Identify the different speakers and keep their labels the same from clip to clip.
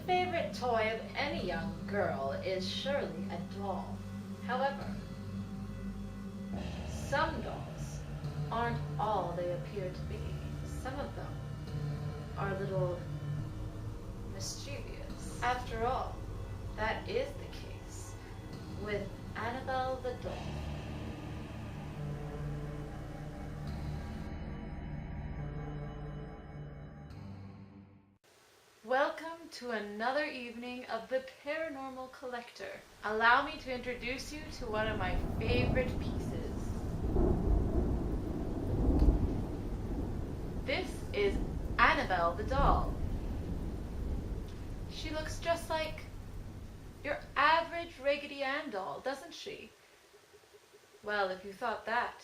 Speaker 1: favorite toy of any young girl is surely a doll. However, some dolls aren't all they appear to be. Some of them are a little mischievous. After all, that is the case with Annabelle the doll. Welcome to another evening of The Paranormal Collector. Allow me to introduce you to one of my favorite pieces. This is Annabelle the doll. She looks just like your average Raggedy Ann doll, doesn't she? Well, if you thought that,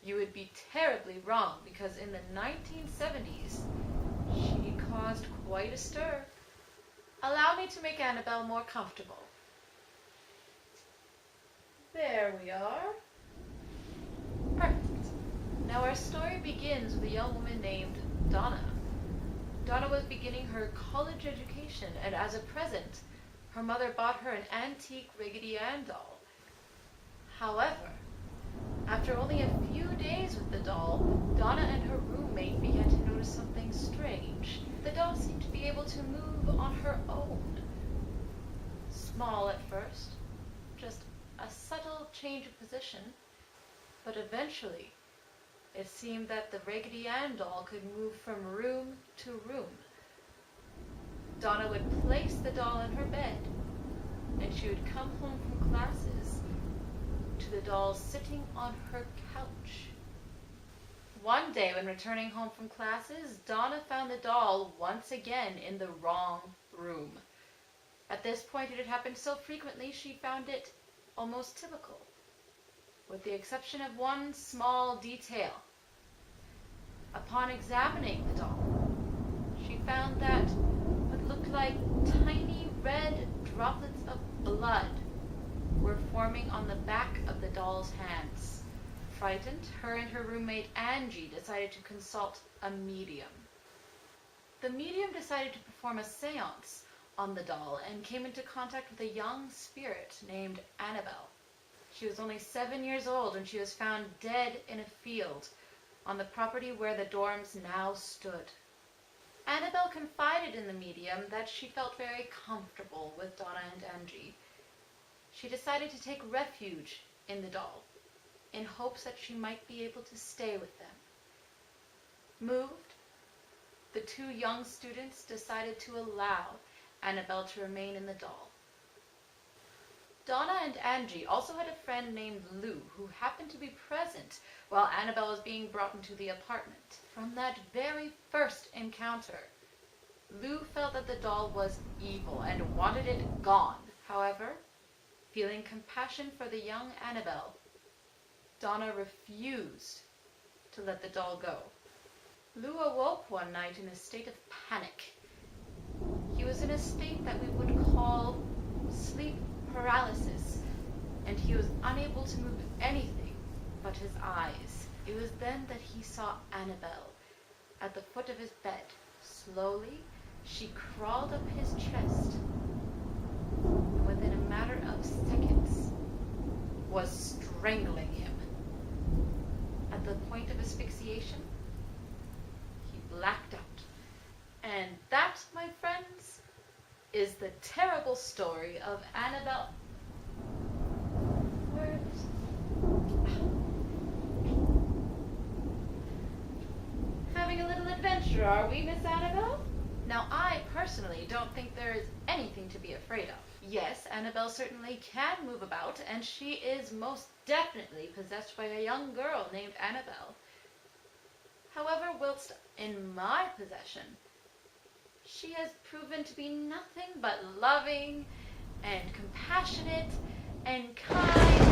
Speaker 1: you would be terribly wrong, because in the 1970s, she caused quite a stir. Allow me to make Annabelle more comfortable. There we are. Perfect. Now our story begins with a young woman named Donna. Donna was beginning her college education, and as a present, her mother bought her an antique Raggedy Ann doll. However, after only a few days with the doll, Donna and her roommate began to notice something strange. The doll seemed to be able to move on her own. Small at first, just a subtle change of position, but eventually it seemed that the Raggedy Ann doll could move from room to room. Donna would place the doll in her bed, and she would come home from classes to the doll sitting on her couch. One day, when returning home from classes, Donna found the doll once again in the wrong room. At this point, it had happened so frequently she found it almost typical, with the exception of one small detail. Upon examining the doll, she found that what looked like tiny red droplets of blood were forming on the back of the doll's hands. Frightened, her and her roommate Angie decided to consult a medium. The medium decided to perform a seance on the doll and came into contact with a young spirit named Annabelle. She was only 7 years old when she was found dead in a field on the property where the dorms now stood. Annabelle confided in the medium that she felt very comfortable with Donna and Angie. She decided to take refuge in the doll, in hopes that she might be able to stay with them. Moved, the two young students decided to allow Annabelle to remain in the doll. Donna and Angie also had a friend named Lou, who happened to be present while Annabelle was being brought into the apartment. From that very first encounter, Lou felt that the doll was evil and wanted it gone. However, feeling compassion for the young Annabelle, Donna refused to let the doll go. Lou awoke one night in a state of panic. He was in a state that we would call sleep paralysis, and he was unable to move anything but his eyes. It was then that he saw Annabelle at the foot of his bed. Slowly, she crawled up his chest, and within a matter of seconds, was strangling him. At the point of asphyxiation, he blacked out. And that, my friends, is the terrible story of Annabelle. Having a little adventure, are we, Miss Annabelle? Now, I personally don't think there is anything to be afraid of. Yes, Annabelle certainly can move about, and she is most definitely possessed by a young girl named Annabelle. However, whilst in my possession, she has proven to be nothing but loving and compassionate and kind